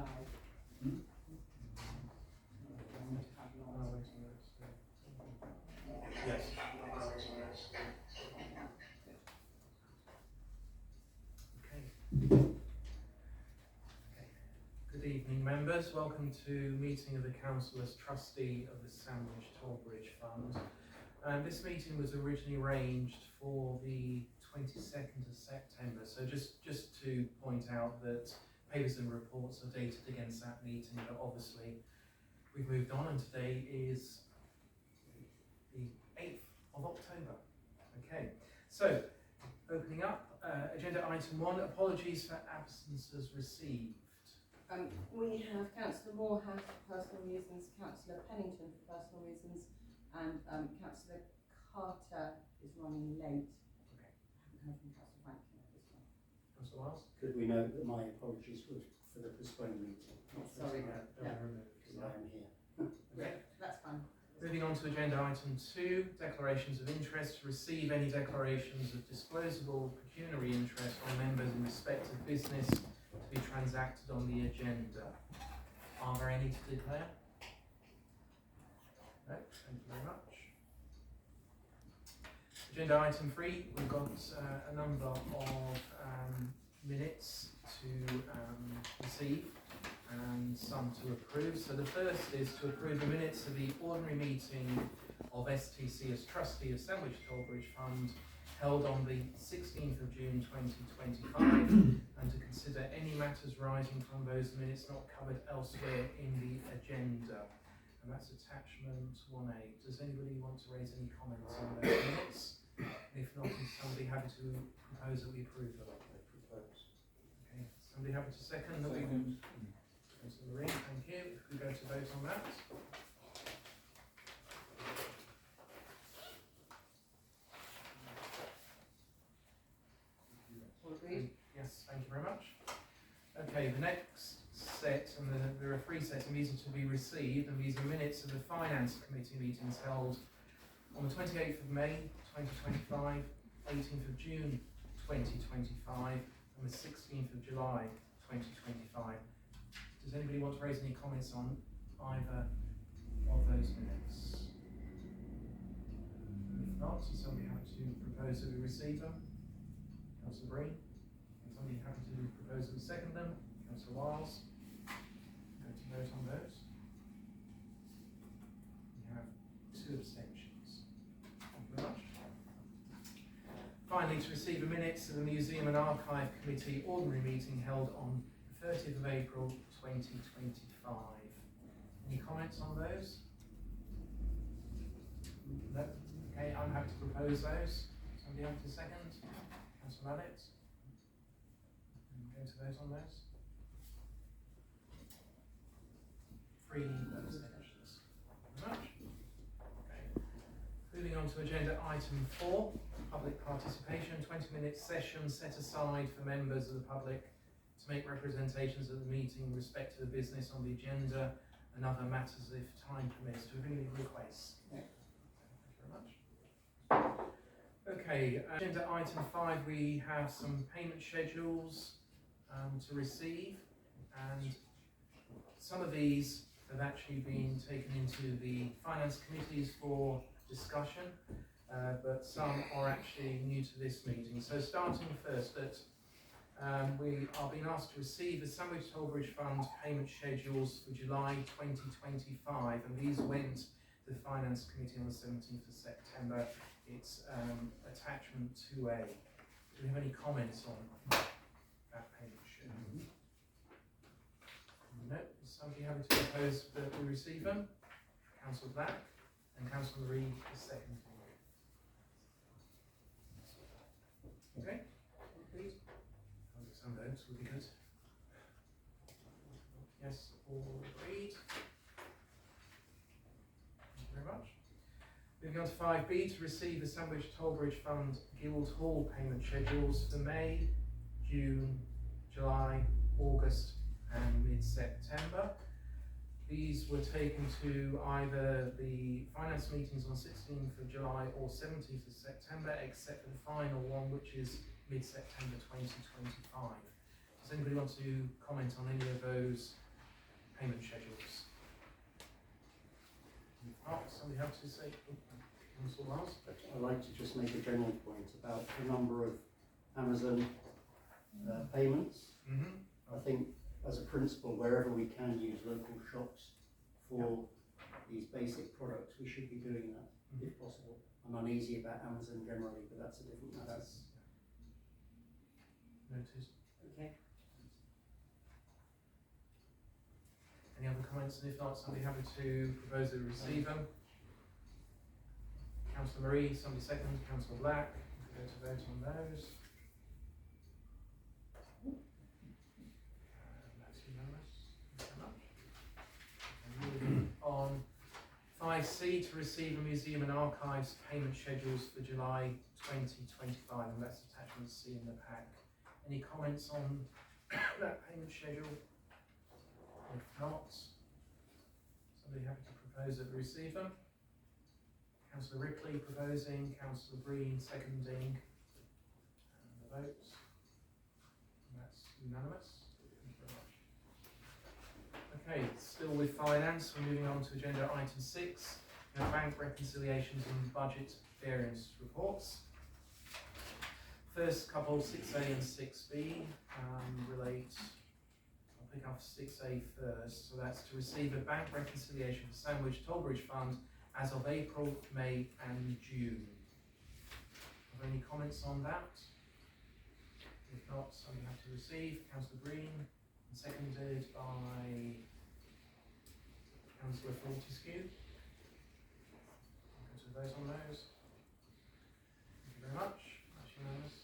July. Yes. Good evening, members. Welcome to meeting of the Council as Trustee of the Sandwich Tollbridge Fund. This meeting was originally arranged for the 22nd of September. So just to point out that papers and reports are dated against that meeting, but obviously we've moved on, and today is the 8th of October. Okay, so opening up, agenda item 1, apologies for absences received. We have Councillor Moorhouse for personal reasons, Councillor Pennington for personal reasons, and Councillor Carter is running late. Okay. I haven't heard from Councillor Franklin at this one. Councillor Wiles? Could we note that my apologies for the postponed meeting? Sorry. Because I am here. Okay. That's fine. Moving on to agenda item 2, declarations of interest. To receive any declarations of disclosable pecuniary interest from members in respect of business to be transacted on the agenda. Are there any to declare? No, thank you very much. Agenda item 3, we've got a number of minutes to receive and some to approve. So the first is to approve the minutes of the ordinary meeting of STC as Trustee of Sandwich Tollbridge Fund held on the 16th of June 2025 and to consider any matters rising from those minutes not covered elsewhere in the agenda. And that's attachment 1A. Does anybody want to raise any comments on those minutes? If not, is somebody happy to propose that we approve them? Okay, somebody happy to second that we can? Councillor Marine, thank you. If we go to vote on that. All agreed? Yes, thank you very much. Okay, the next set, and there are 3 sets of meetings to be received, and these are minutes of the Finance Committee meetings held on the 28th of May 2025, 18th of June 2025, and the 16th of July 2025. Does anybody want to raise any comments on either of those minutes? If not, is somebody happy to propose that we receive them? Councillor Breen? Is somebody happy to propose that we second them? Councillor Wiles? Going to vote on those? We have 2 abstentions. Thank you very much. Finally, to receive the minutes of the Museum and Archive Committee ordinary meeting held on 30th of April 2025. Any comments on those? No? Okay, I'm happy to propose those. Somebody happy to second? Councillor Mallet? I'm going to vote on those. 3 abstentions. Thank you very much. Okay. Moving on to agenda item 4, public participation. 20-minute session set aside for members of the public to make representations at the meeting in respect to the business on the agenda and other matters if time permits. Do we have any requests? No. Thank you very much. Okay, agenda item 5, we have some payment schedules to receive, and some of these have actually been taken into the finance committees for discussion, but some are actually new to this meeting. So starting first at we are being asked to receive the Sandwich Tollbridge Fund payment schedules for July 2025, and these went to the Finance Committee on the 17th of September. It's attachment 2A. Do we have any comments on that payment schedule? No. Is somebody happy to propose that we receive them? Councillor Black and Councillor Reid is seconding. Okay. Please. Some votes would be good. Yes, all agreed. Thank you very much. Moving on to 5B, to receive the Sandwich Tollbridge Fund Guildhall payment schedules for May, June, July, August and mid-September. These were taken to either the finance meetings on 16th of July or 17th of September, except for the final one, which is mid-September 2025. Does anybody want to comment on any of those payment schedules? If not, somebody have to say, Councillor Wells? I'd like to just make a general point about the number of Amazon payments. I think as a principle, wherever we can use local shops for these basic products, we should be doing that if possible. I'm uneasy about Amazon generally, but that's a different matter. That's noted. Okay. Any other comments? And if not, somebody happy to propose that we receive them? Councillor Marie, somebody second. Councillor Black, go to vote on those. That's unanimous. Thank you very much. And moving on, 5C, to receive a museum and archives payment schedules for July 2025, and that's attachment C in the pack. Any comments on that payment schedule? If not, somebody happy to propose that we receive them? Councillor Ripley proposing, Councillor Breen seconding, and the vote. And that's unanimous. Thank you very much. Okay, still with finance, we're moving on to agenda item 6, bank reconciliations and budget variance reports. First couple, 6A and 6B, relate. I'll pick up 6A first. So that's to receive a bank reconciliation for Sandwich Tollbridge Fund as of April, May and June. Are there any comments on that? If not, somebody have to receive. Councillor Green, and seconded by Councillor Fortescue. Go to the vote on those. Thank you very much. That's unanimous.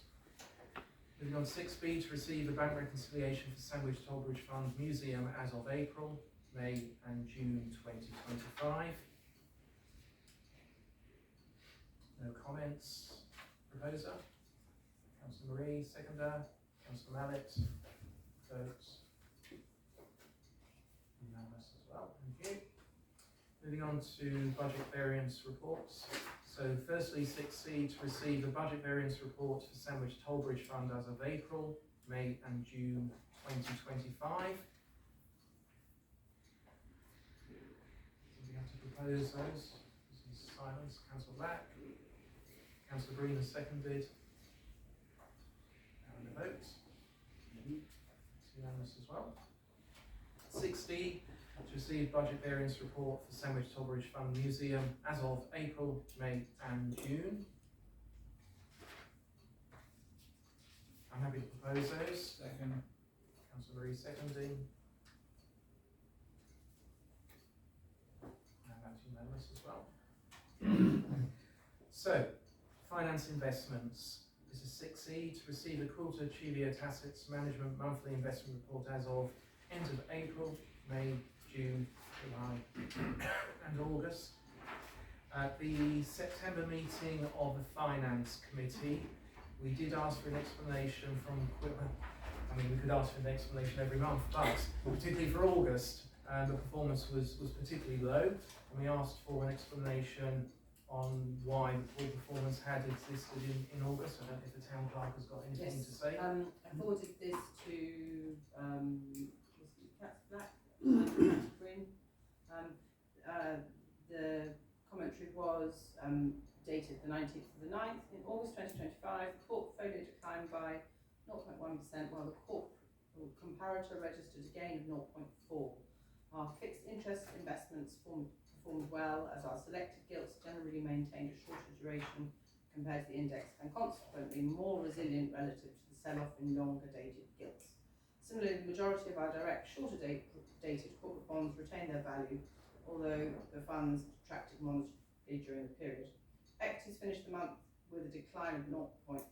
Moving on to 6B, to receive a bank reconciliation for Sandwich Tollbridge Fund Museum as of April, May and June 2025. No comments. Proposer? Councillor Marie, seconder. Councillor Mallet. Votes. Unanimous as well. Thank you. Moving on to budget variance reports. So firstly, 6C, to receive a budget variance report for Sandwich Tollbridge Fund as of April, May and June 2025. Somebody have to propose those? This is silence. Councillor Black. Councillor Green has seconded. And the vote. It's unanimous as well. 6D, to receive budget variance report for Sandwich Tollbridge Fund Museum as of April, May and June. I'm happy to propose those. Second. Councillor Marie seconding. And that's unanimous as well. So, finance investments. This is 6E, to receive a Quilter Cheviot Assets Management Monthly Investment Report as of end of April, May, June, July and August. At the September meeting of the Finance Committee, we did ask for an explanation from Quilter. I mean, we could ask for an explanation every month, but particularly for August, the performance was particularly low, and we asked for an explanation on why the poor performance had existed in August. I don't know if the town clerk has got anything to say. I forwarded this to Black, Green. The commentary was dated the 19th of the 9th. In August 2025, the portfolio declined by 0.1%, while the comparator registered a gain of 0.4. Our fixed interest investments performed well, as our selected gilts generally maintained a shorter duration compared to the index, and consequently more resilient relative to the sell-off in longer dated gilts. Similarly, the majority of our direct shorter dated corporate bonds retained their value, although the funds detracted moderately during the period. Equities finished the month with a decline of 0.3%.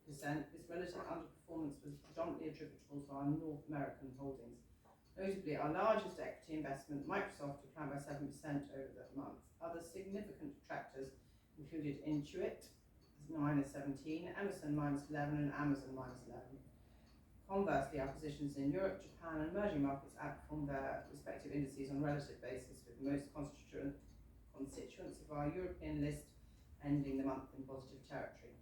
This relative underperformance was predominantly attributable to our North American holdings. Notably, our largest equity investment, Microsoft, declined by 7% over that month. Other significant detractors included Intuit, -17, Emerson -11, and Amazon -11. Conversely, our positions in Europe, Japan, and emerging markets outperformed their respective indices on a relative basis, with most constituents of our European list ending the month in positive territory.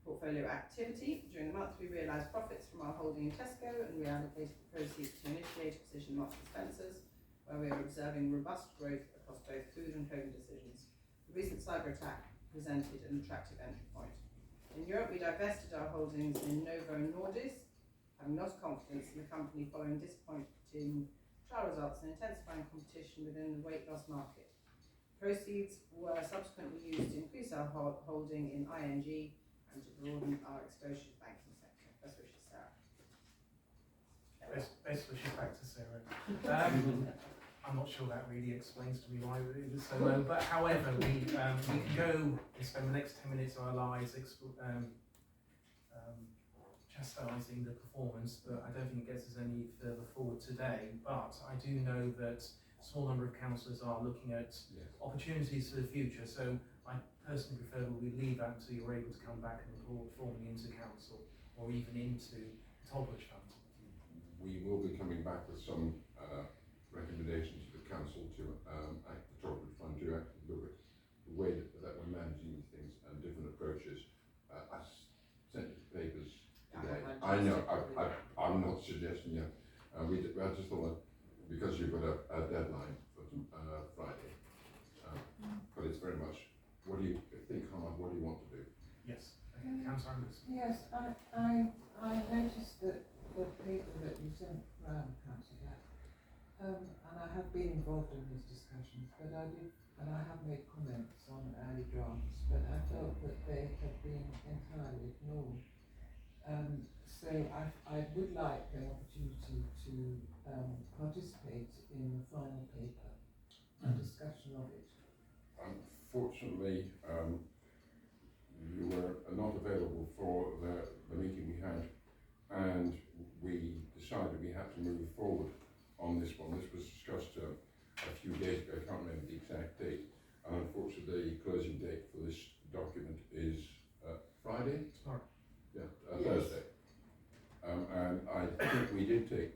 portfolio activity. During the month, we realised profits from our holding in Tesco and reallocated the proceeds to initiate a position in Marks and Spencer's, where we are observing robust growth across both food and home decisions. The recent cyber attack presented an attractive entry point. In Europe, we divested our holdings in Novo Nordisk, having lost confidence in the company following disappointing trial results and intensifying competition within the weight loss market. Proceeds were subsequently used to increase our holding in ING and to broaden our exposure to the banking sector. Best wishes, Sarah. Best wishes back to Sarah. I'm not sure that really explains to me why it was so low, but however, we can go and spend the next 10 minutes of our lives chastising the performance, but I don't think it gets us any further forward today. But I do know that a small number of councillors are looking at opportunities for the future, so I personally prefer that we leave that until you're able to come back and report formally into council or even into the Tollbridge Fund. We will be coming back with some recommendations to the council to act the Tollbridge Fund to actually look at the way that we're managing these things and different approaches. I sent you the papers today. I know, I'm not suggesting you. I just thought that because you've got a deadline for Friday, but it's very much, what do you think, Hannah, what do you want to do? Yes, Councillor Anderson. Yes, I noticed that the paper that you sent round, Councillor, and I have been involved in these discussions, but I have made comments on early drafts, but I felt that they had been entirely ignored. So I would like the opportunity to participate in the final paper and discussion of it. Unfortunately, you were not available for the meeting we had, and we decided we had to move forward on this one. This was discussed a few days ago. I can't remember the exact date, and unfortunately the closing date for this document is Friday? Tomorrow. Yeah, Yes. Thursday. And I think we did take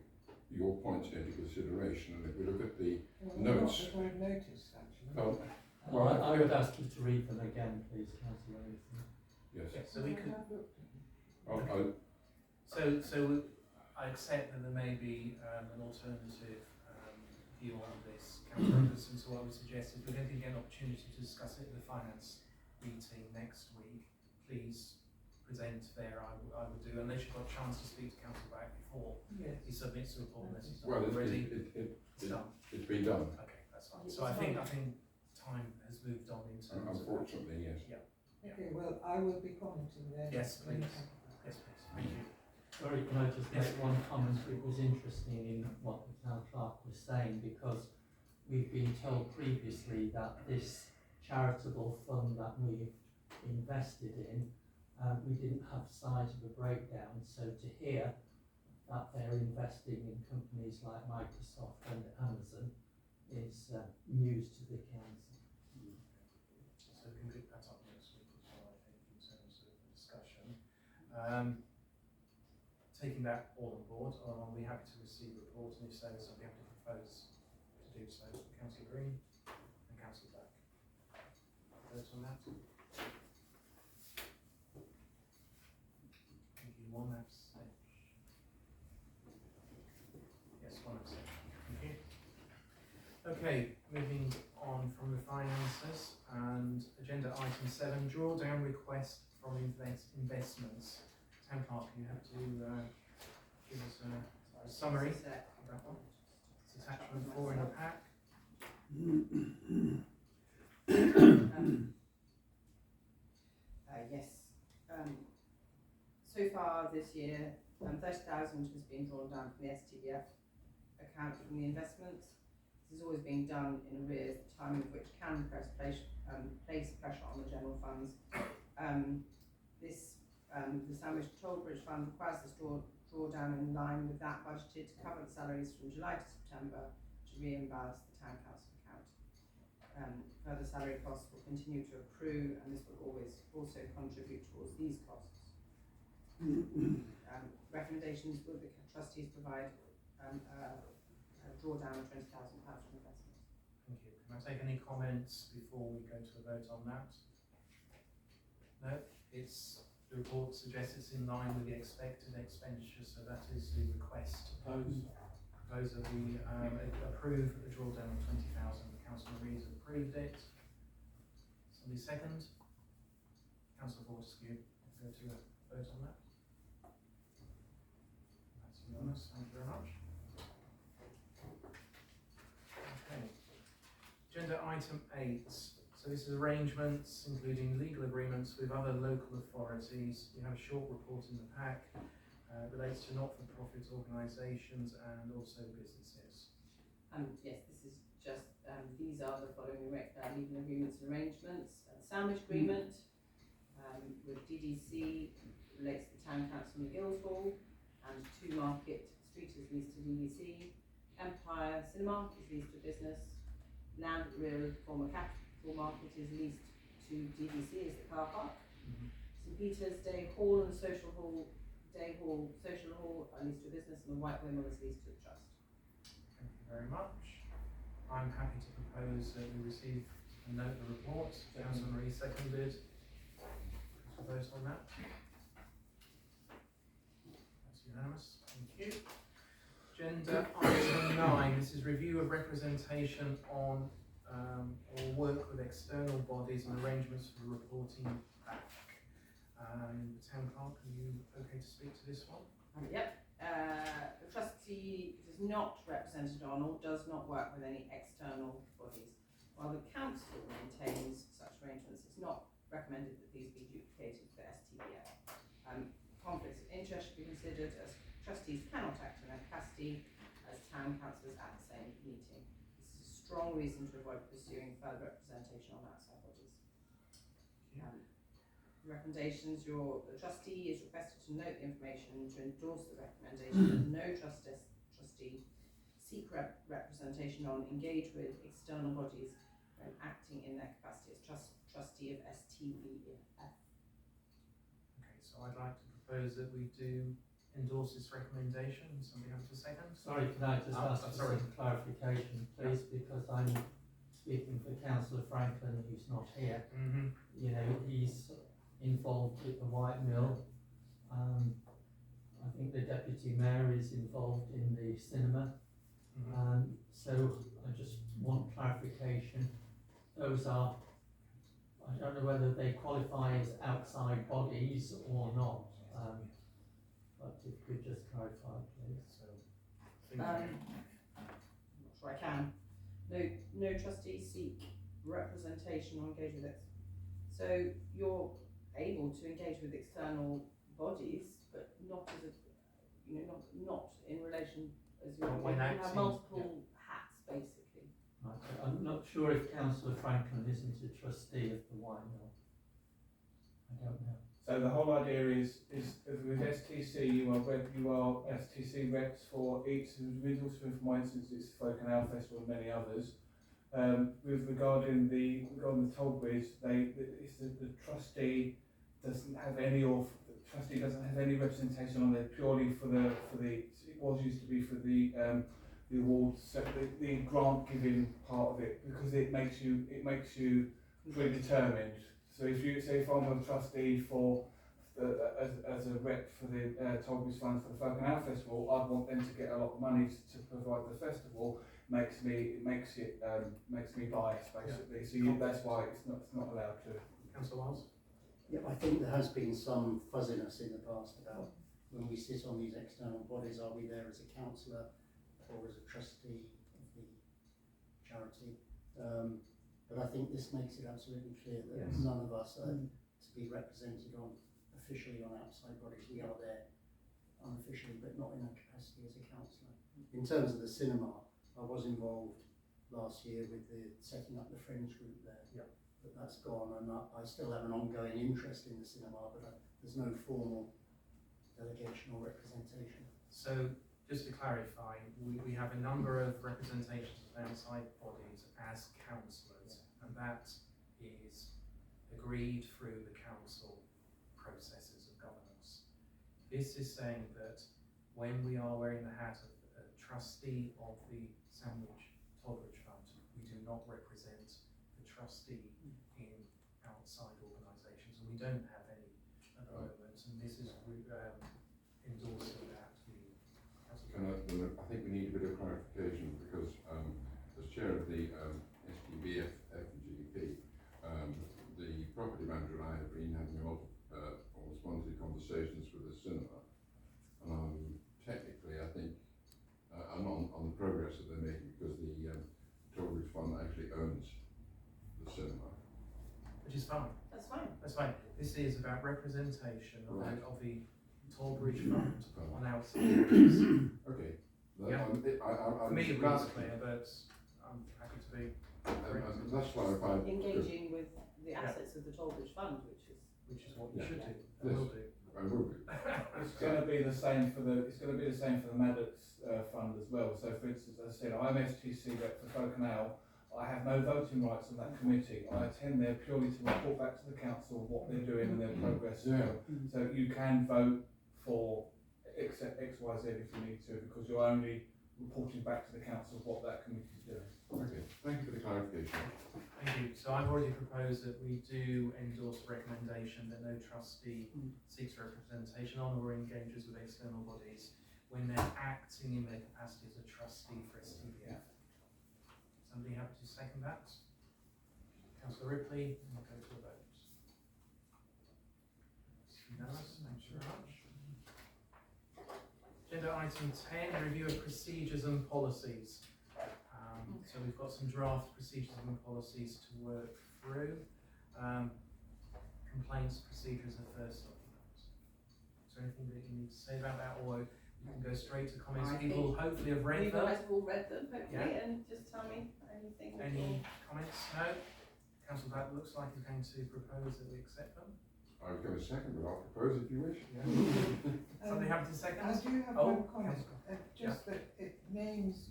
your points into consideration, and if we look at the notes. Not that I've noticed, actually. Well, I would ask you to read them again, please, Councillor Anderson. yes. Yeah, so we could. I have looked at them. So I accept that there may be an alternative view on this. Councillor Anderson, so what I would suggest is we're going to get an opportunity to discuss it at the finance meeting next week. Please present there. I would do, unless you've got a chance to speak to Councillor back before Yes. he submits the report. Unless he's done Well, already. it's done. it's been done. Okay, that's fine. So I think time has moved on in terms of. Unfortunately, yes. Okay, well, I will be commenting then. Yes, when you please. come back. Yes, please. Thank you. Sorry, can I just Yes. make one comment? It was interesting in what the town clerk was saying, because we've been told previously that this charitable fund that we've invested in, we didn't have sight of a breakdown, so to hear that they're investing in companies like Microsoft and Amazon is news to the council. So we can pick that up next week as well, I think, in terms of the discussion. Taking that all on board, I'll be happy to receive reports, and if so, I'll be happy to propose to do so. Councillor Green and Councillor Black. Vote on that. Thank you. One abstention. Yes, one abstention. Thank you. Okay, moving on from the finances and agenda item 7, drawdown request from investments. Town clerk, you have to give us a summary of that one. It's attachment 4 in the pack. Yes. So far this year, 30,000 has been drawn down from the STBF account from the investments. This is always being done in arrears, the timing of which can place pressure on the general funds. The Sandwich Tollbridge Fund requires this drawdown in line with that budgeted to cover the salaries from July to September to reimburse the town council account. Further salary costs will continue to accrue, and this will always also contribute towards these costs. Recommendations will the trustees provide a drawdown of £20,000 from investments. Thank you. Can I take any comments before we go to a vote on that? No? It's The report suggests it's in line with the expected expenditure, so that is the request. Propose that we approve the drawdown of 20,000. Councillor Rees approved it. Somebody second? Councillor Fortescue, go to a vote on that. That's unanimous, thank you very much. Okay. Agenda item 8. So this is arrangements, including legal agreements with other local authorities. We have a short report in the pack. Relates to not-for-profit organisations and also businesses. Yes, this is just, these are the following legal agreements and arrangements. Sandwich agreement with DDC relates to the Town Council and the Guildhall, and 2 Market Street is leased to DDC. Empire Cinema is leased to business. Land at rear former Capital Market is leased to DDC as the car park. St Peter's Day Hall and Social Hall are leased to business, and the White Windmill is leased to the Trust. Thank you very much. I'm happy to propose that we receive and note the report. Councillor Marie seconded. Vote on that. That's unanimous. Thank you. Agenda item 9. This is review of representation on or work with external bodies and arrangements for reporting back. The Town Clerk, are you okay to speak to this one? Yep. The trustee is not represented on or does not work with any external bodies. While the council maintains such arrangements, it's not recommended that these be duplicated for STBF. Conflicts of interest should be considered, as trustees cannot act in their capacity as town councillors at the same meeting. This is a strong reason to avoid pursuing further representation on outside bodies. Recommendations, the trustee is requested to note the information to endorse the recommendation that no trustee seek representation on, engage with external bodies when acting in their capacity as trustee of STBF. Okay, so I'd like to propose that we do endorse this recommendation. Somebody have a second? Sorry, can I just ask for some clarification, please, because I'm speaking for Councillor Franklin, who's not here. You know, he's involved with the White Mill. I think the Deputy Mayor is involved in the cinema. So I just want clarification. Those are, I don't know whether they qualify as outside bodies or not, but if you could just clarify, please. So, I'm not sure I can. No trustees seek representation or engage with it. So you're able to engage with external bodies, but not as a, not in relation as you have multiple hats, basically. Right, I'm not sure if Councillor Franklin isn't a trustee of the White Mill. I don't know. So the whole idea is with STC, you are STC reps for each individual. So for my instance, it's Folk and Our Festival and many others. Regarding the Tollbridge, the trustee doesn't have any representation on there purely for the it was used to be for the awards, so the grant giving part of it, because it makes you predetermined. So if I'm a trustee for as a rep for the Tollbridge Funds for the Folk and Our Festival, I'd want them to get a lot of money to provide the festival. Makes me biased, basically. So that's why it's not allowed to. Councillor Wiles? Yeah, I think there has been some fuzziness in the past about when we sit on these external bodies, are we there as a councillor or as a trustee of the charity? But I think this makes it absolutely clear that none of us are to be represented officially on outside bodies. We are there unofficially, but not in a capacity as a councillor. In terms of the cinema, I was involved last year with the setting up the Friends group there. Yeah. But that's gone, and I still have an ongoing interest in the cinema, but there's no formal delegation or representation. So, just to clarify, we have a number of representations of outside bodies as councillors, and that is agreed through the council processes of governance. This is saying that when we are wearing the hat of a trustee of the Sandwich Tollbridge Fund, we do not represent the trustee in outside organisations, and we don't have any at the moment, and this is endorsing that. I think we need a bit of clarification because as chair of the STBF FGP, the property manager and I have been having almost monthly conversations with the cinema, and technically I think I'm on the progress that they're making because the Tollbridge Fund actually owns the cinema. Which is fine. That's fine. That's fine. This is about representation of, Right. of the Tollbridge Fund on outside. Okay. Yeah. For me, it was clear, but I'm happy to be. And that's clarified. Engaging with the assets of the Tollbridge Fund, Which is what you Yeah. should do. Yes. And will do. I will be. It's going to be the same for the Maddox fund as well. So, for instance, as I said, I'm STC rep for Folk Canal. I have no voting rights on that committee. I attend there purely to report back to the council what they're doing and their progress. Yeah. So you can vote for X, Y, Z if you need to, because you're only reporting back to the council what that committee is doing. Okay, thank you for the clarification. Thank you. So I've already proposed that we do endorse the recommendation that no trustee seeks representation on or engages with external bodies when they're acting in their capacity as a trustee for STBF. Somebody happy to second that? Councillor Ripley, and we'll go to a vote. Unanimous, thank you very much. Agenda item 10, review of procedures and policies. So we've got some draft procedures and policies to work through. Complaints procedures are first document. Is there anything that you need to say about that, or you can go straight to comments? I People think hopefully have read you them. guys have all read them, hopefully, Yeah. and just tell me anything. at Any all. comments? No? Councillor Black looks like he's going to propose that we accept them. I was going to second, but I'll propose if you wish. Somebody happy to second? I do have Oh, one comment, Councillor. just that it names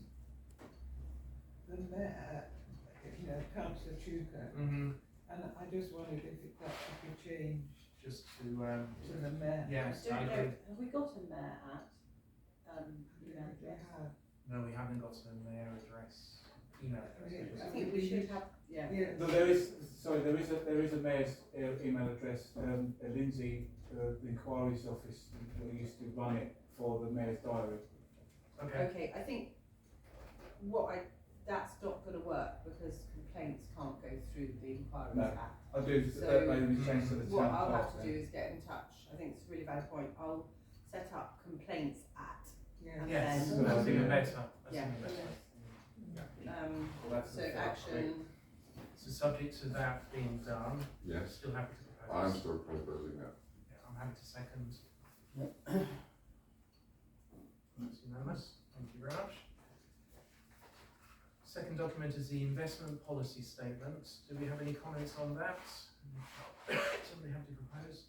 the mayor, Councillor Chuka, Mm-hmm. and I just wondered if that should be changed Just to, to the mayor. yes, Don't I know, agree. have we got a mayor at, email We address? have. No, we haven't got a mayor address, email address. I think we should have, yeah. Yeah. No, there is a mayor's email address, Lindsay, the inquiries office, that used to run it for the mayor's diary. Okay. Okay, I think that's not gonna work because complaints can't go through the Inquiries No. Act. I do, So, that maybe change to the What town I'll clerk have to do is get in touch, I think it's a really valid point, I'll set up complaints at, Yeah. Yes, then- that's even better. That's Yeah. even better. Well, that's so the- action, So subject to that being done, Yes, still happy to propose. I'm still proposing that. Yeah, I'm happy to second. Yep. That's unanimous. Thank you very much. Second document is the investment policy statement. Do we have any comments on that? Somebody have to propose?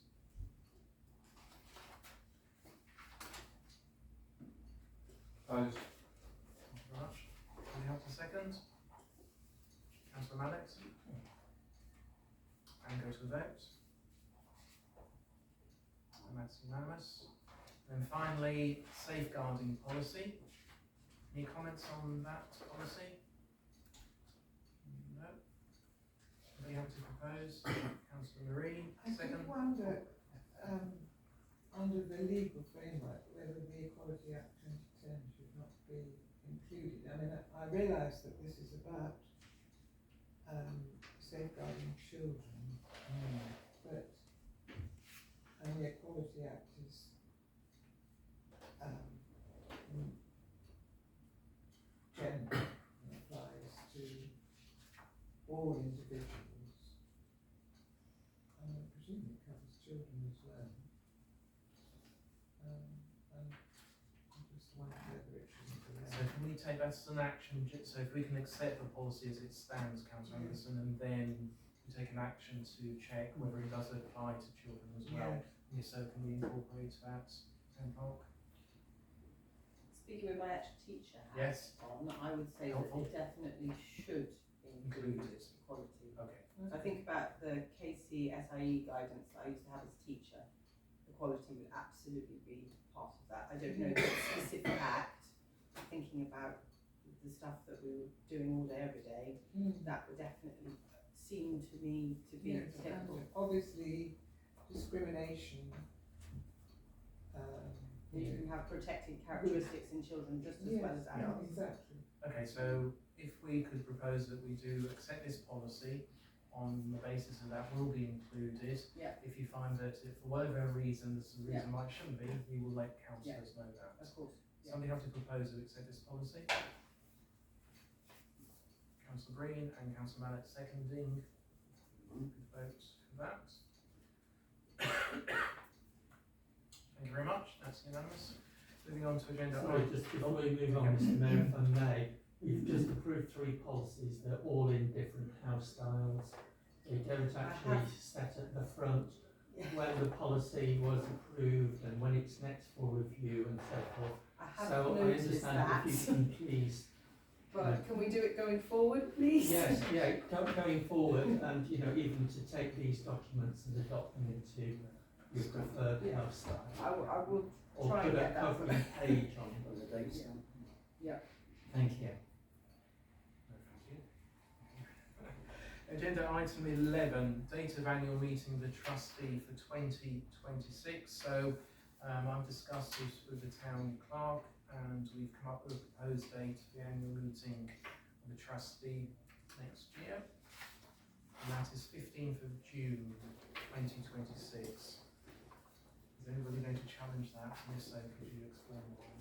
Opposed? Thank you very much. Do we have to second? Councillor Mallett? And go to the vote. And that's unanimous. And finally, safeguarding policy. Any comments on that policy? No. Anybody have to propose? Councillor Marie, I second. did wonder, under the legal framework, whether the Equality Act 2010 should not be included. I mean, I realise that this is about safeguarding children, but and the Equality Act is gender and applies to all individuals. I presume it covers children as well. And I just wonder whether it shouldn't be So there. can we take that as an action, so if we can accept the policy as it stands, Councillor Anderson, and then we take an action to check whether it does apply to children as well? And if so, can we incorporate that, Park? speaking with my actual teacher hat Yes. on, I would say that Helpful. it definitely should include Include it. equality. Okay. I think about the KCSIE guidance that I used to have as a teacher, equality would absolutely be part of that. I don't know the specific act, thinking about the stuff that we were doing all day, every day, that would definitely seem to me to be Yes, and applicable. obviously, discrimination. You can have protected characteristics in children just as well as adults. Exactly. Okay, so if we could propose that we do accept this policy on the basis that that will be included. Yeah. If you find that if for whatever reason there's a reason Yeah. why it shouldn't be, we will let councillors know that. Of course. Yeah. Somebody have to propose to accept this policy? Councillor Green and Councillor Mallet seconding. Vote for that. Thank you very much, that's unanimous. Moving on to agenda. Sorry, just before we move on, Mr Mayor, if I may, we've just approved 3 policies, they're all in different house styles. They don't actually set at the front Yeah. when the policy was approved and when it's next for review and so forth. I have So I noticed understand that. if you can please, But can we do it going forward, please? yes, yeah, going forward and, you know, even to take these documents and adopt them into your preferred Yeah. house style. I will Or try put and a get that. covering page on them. On the dates. Yeah. Thank you. Thank you. Agenda item 11, date of annual meeting of the trustee for 2026. So I've discussed this with the town clerk and we've come up with a proposed date for the annual meeting of the trustee next year. And that is 15th of June 2026. Is anybody going to challenge that? And if so, could you explain why?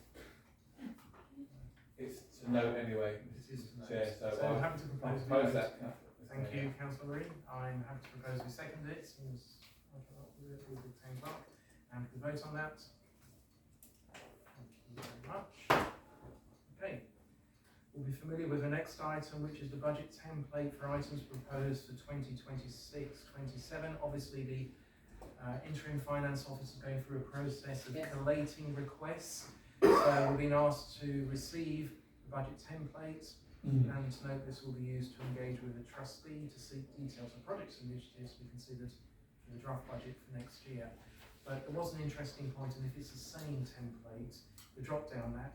It's to note anyway, It is to note. Chair, so I'm I'll happy to propose. we propose note. that. Thank you, Councillor Green. I'm happy to propose we second it, since I cannot do it with the town clerk. And we vote on that. Thank you very much. Okay. We'll be familiar with the next item, which is the budget template for items proposed for 2026-27. Obviously, the interim finance officer is going through a process of Yes. collating requests. So we've been asked to receive the budget template. And to note, this will be used to engage with the trustee to seek details of projects and initiatives to be considered for the draft budget for next year. But there was an interesting point, and if it's the same template, the drop down that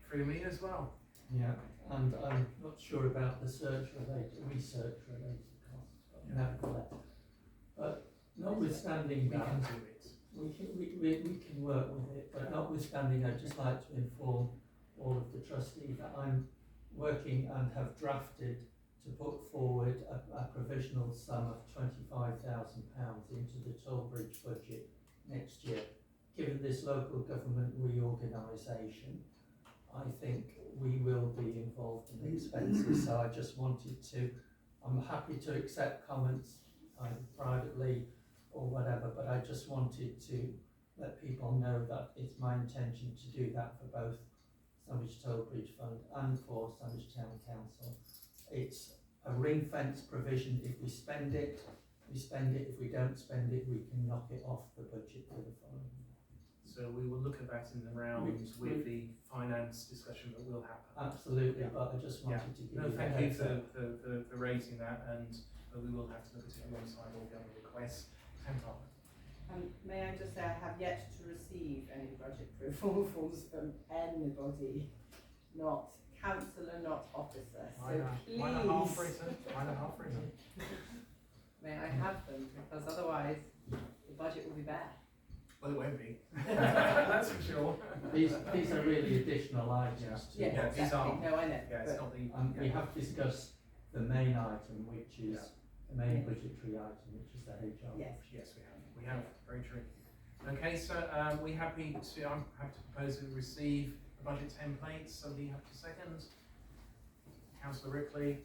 threw me as well. Yeah, and I'm not sure about the research related costs, but nevertheless. But notwithstanding We that, can do it. we can work with it, but notwithstanding, I'd just like to inform all of the trustees that I'm working and have drafted to put forward a provisional sum of £25,000 into the Tollbridge budget next year. Given this local government reorganisation, I think we will be involved in expenses, so I just wanted to, I'm happy to accept comments either privately or whatever, but I just wanted to let people know that it's my intention to do that for both Sandwich Tollbridge Fund and for Sandwich Town Council. It's a ring fence provision. If we spend it, we spend it. If we don't spend it, we can knock it off the budget for the following year. So we will look at that in the rounds with the finance discussion that will happen. Absolutely, Yeah. but I just wanted to give No, you the thank you heads up. for raising that, and we will have to look at it alongside all the other requests. May I just say, I have yet to receive any budget approval forms from anybody, not councillor, not officer, so please. Mine are half written, mine are half written. May I have them, because otherwise the budget will be bad. Well, it won't be, that's for sure. These are really additional items to Yeah, Yeah, these exactly, are- no, I know, Yeah, it's but not the. we have discussed the main item, which is the main budgetary item, which is the HR. yes. Yes, we have, very true. Okay, so I'm happy to propose that we receive the budget template, somebody have to second. Councillor Ripley.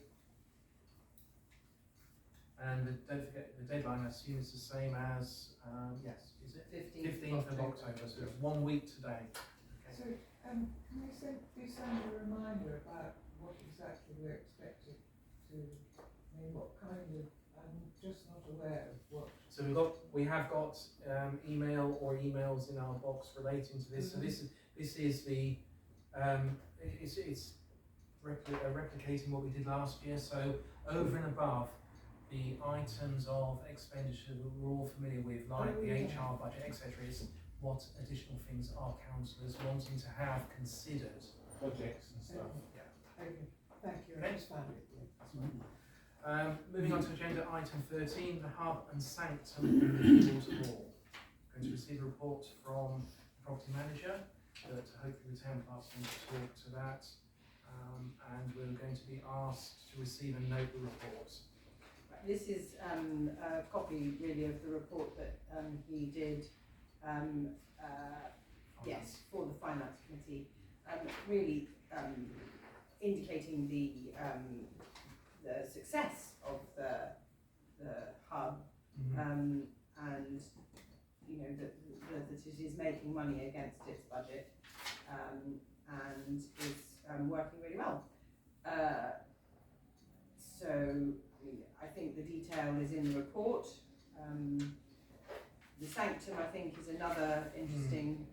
And don't forget, the deadline, I assume is the same as, yes, is it? 15th of October, so it's 1 week today. Okay. So, can we send a reminder about what exactly we're expected to, I mean, what kind of, I'm just not aware of what. So we have got email or emails in our box relating to this. So this is the it's replicating what we did last year. So over and above the items of expenditure that we're all familiar with, like the HR budget, etc., is what additional things are councillors wanting to have considered. Projects and stuff. Yeah. Okay, thank you, I just found it. Moving on to agenda item 13, the Hub and Sanctum in the Guild Hall. Going to receive a report from the property manager, but hopefully the town clerk's going to talk to that. And we're going to be asked to receive and note the report. This is a copy really of the report that he did, yes, for the Finance Committee, really indicating the success of the hub, and you know that it is making money against its budget, and is working really well. So I think the detail is in the report. The Sanctum, I think, is another interesting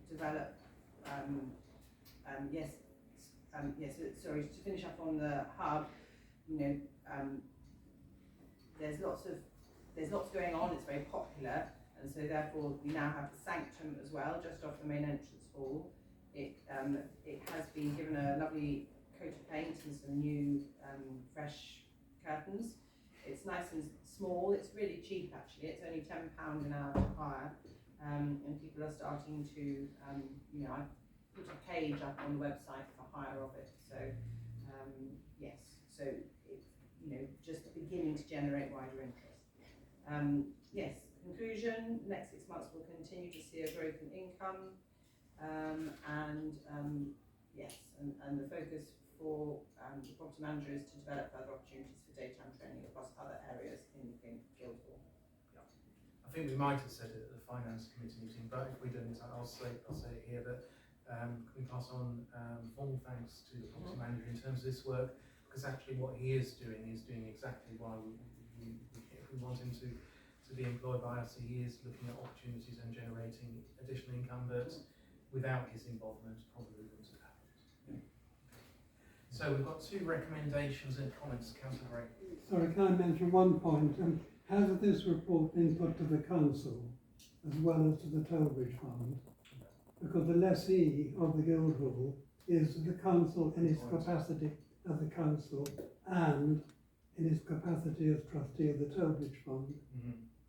sorry, to finish up on the hub, you know, there's lots going on, it's very popular, and so therefore we now have the Sanctum as well, just off the main entrance hall. It has been given a lovely coat of paint and some new fresh curtains. It's nice and small, it's really cheap actually, it's only £10 an hour to hire, and people are starting to, you know, I put a page up on the website for hire of it, so yes, so it's, you know, just beginning to generate wider interest. Yes, conclusion, next 6 months we'll continue to see a growth in income, yes, and the focus for the property manager is to develop further opportunities for daytime training across other areas in Guildhall. Yeah. I think we might have said it at the Finance Committee meeting, but if we didn't, I'll say it here that can we pass on formal thanks to the property manager in terms of this work, because actually what he is doing exactly why we want him to be employed by us. He is looking at opportunities and generating additional income that without his involvement probably wouldn't have happened. So we've got 2 recommendations and comments. Councillor Gray. Sorry, can I mention one point? Has this report been put to the council as well as to the Tollbridge Fund? Because the lessee of the Guildhall is the council in its capacity as a council and in its capacity as trustee of the Tollbridge Fund.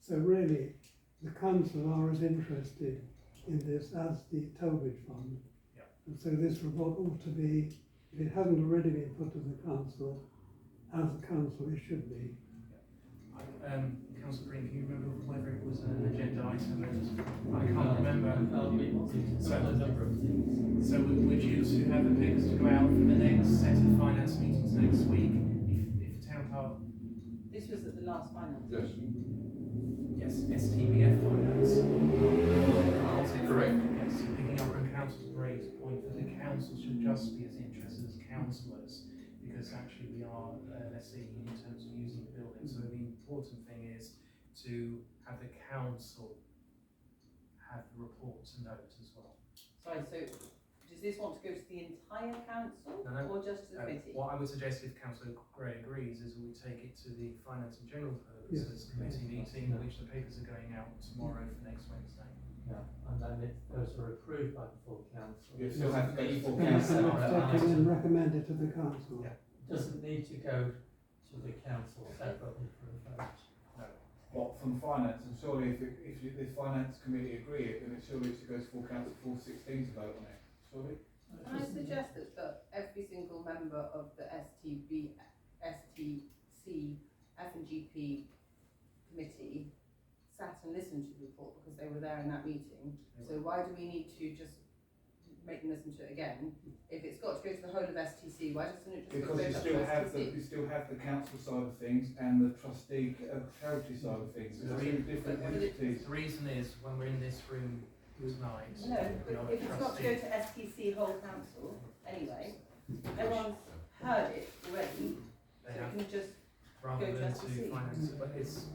So really, the council are as interested in this as the Tollbridge Fund. Yeah. And so this report ought to be, if it hasn't already been put to the council, as a council it should be. Councillor Green, can you remember whether it was an agenda item? I can't remember. So would you two have the figures to go out for the next set of finance meetings next week? If town clerk. This was at the last finance. Yes. Yes, STBF finance. Correct. Yes, picking up on Councillor Gray's point that the council should just be as interested as councillors, because actually we are lessee in terms of using the building. So the important thing is to have the council have the report to note as well. Sorry, so does this want to go to the entire council No. or just to the committee? What I would suggest, if Councillor Gray agrees, is we take it to the Finance and General Purposes Committee meeting, which the papers are going out tomorrow for next Wednesday. Yeah, and then if those are approved by the full council. You still have to go to full Yes, council. and recommended to the council. Yeah. Doesn't need to go to the council separately for a vote. What, from finance, and surely if the finance committee agree it, then it surely should go to full council for 16 to vote on it, surely? Can I suggest that every single member of the STC, F&GP committee sat and listened to the report because they were there in that meeting. So why do we need to just make them listen to it again? If it's got to go to the whole of STC, why doesn't it just Because go you to still have the council side of things and the trustee charity side of things. There's two different entities. The reason is when we're in this room tonight. No, but if it's got to go to STC whole council, anyway, everyone's heard it already, so They have, it can just rather go than to to STC. finance, but it's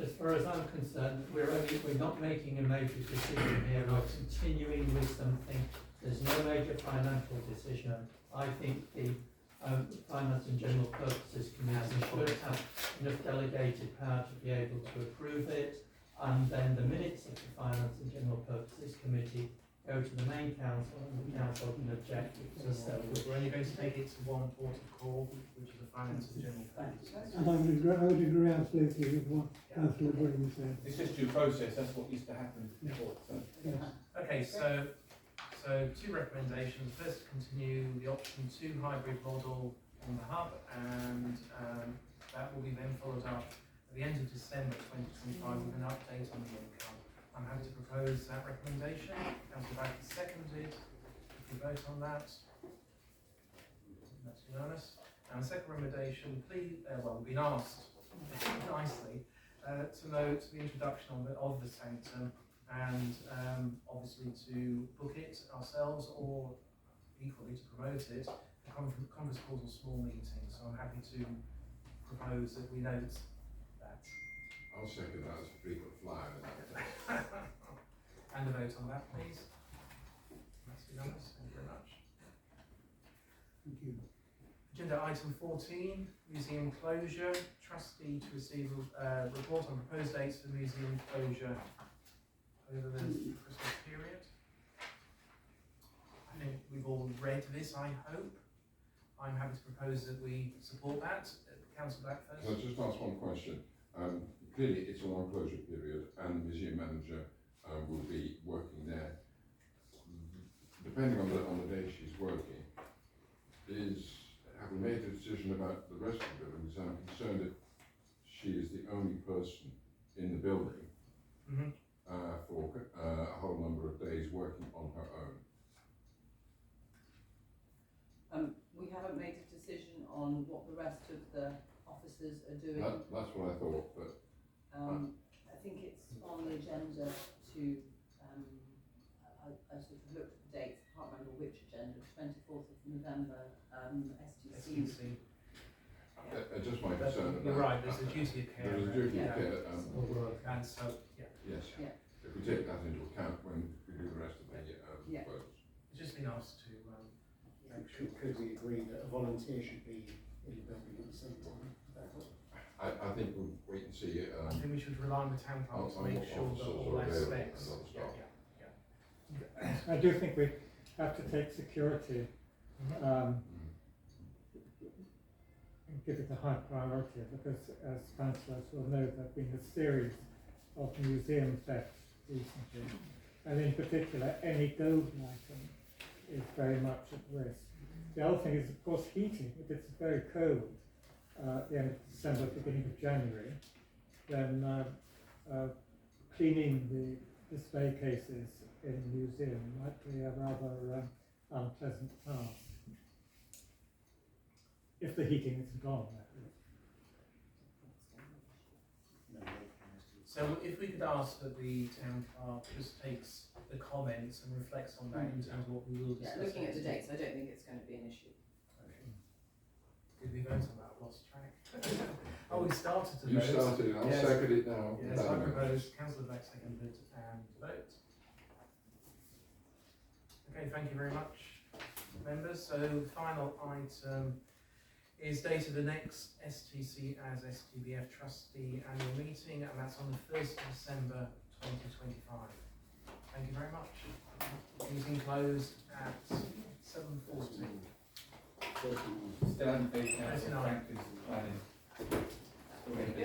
As far as I'm concerned, we're not making a major decision here, we're continuing with something. There's no major financial decision. I think the Finance and General Purposes Committee should have enough delegated power to be able to approve it, and then the minutes of the Finance and General Purposes Committee go to the main council, and the council can object if it's So we're only going to take it to one port of call, which is the finance and general fund. And I would agree absolutely with what Councillor Green said. It's just due process, that's what used to happen before, so. Yes. Okay, so two recommendations. First, to continue the option 2 hybrid model on the hub, and that will be then followed up at the end of December 2025 with an update on the income. I'm happy to propose that recommendation. Councillor Back is seconded. If we vote on that, that's unanimous. And the second recommendation, please, we've been asked nicely to note the introduction of the sanctum, and obviously to book it ourselves, or equally to promote it, the conference calls or small meetings. So I'm happy to propose that we note that. I'll second that as a frequent flyer. And a vote on that, please. That's unanimous. Thank you very much. Thank you. Agenda item 14, museum closure. Trustee to receive a report on proposed dates for museum closure over the Christmas period. I think we've all read this, I hope. I'm happy to propose that we support that. Councillor Black first. Can I just ask one question? Clearly, it's a long closure period, and the museum manager will be working there. Depending on the day she's working, have we made a decision about the rest of the building? Because I'm concerned that she is the only person in the building for a whole number of days working on her own. We haven't made a decision on what the rest of the officers are doing. That's what I thought, but I think it's on the agenda to, I sort of looked at the dates, I can't remember which agenda, 24th of November, STC. just my concern about. You're right, there's a duty of care. There is a duty of Yeah. care, And so, yeah, yes. Yeah. If we take that into account when we do the rest of the Yeah. votes. it's just been asked to make sure. Could we agree that a volunteer should be in the building at the same time? I think we'll wait and see. I think we should rely on the town clerk to on make what sure that officers all are available aspects. and other stuff. I do think we have to take security, and give it a high priority, because as councillors will know, there have been a series of museum thefts recently, and in particular any gold item is very much at risk. The other thing is, of course, heating. If it's very cold at the end of December, beginning of January, then cleaning the display cases in the museum might be a rather unpleasant task. If the heating isn't on, that is. So if we could ask that the town clerk just takes the comments and reflects on that in terms of what we will discuss. Yeah, looking at the next dates, I don't think it's going to be an issue. Okay. Did we vote on that? I've lost track. Oh, we started to You vote. started, I'll Yes. second it now. Yes, I propose councillor Black seconded and vote. Okay, thank you very much, members. So the final item is dated the next STC as STBF Trustee Annual Meeting, and that's on the 1st of December 2025. Thank you very much. Meeting closed at 7:40. Still haven't been council 39. practice and planning. Still gonna be.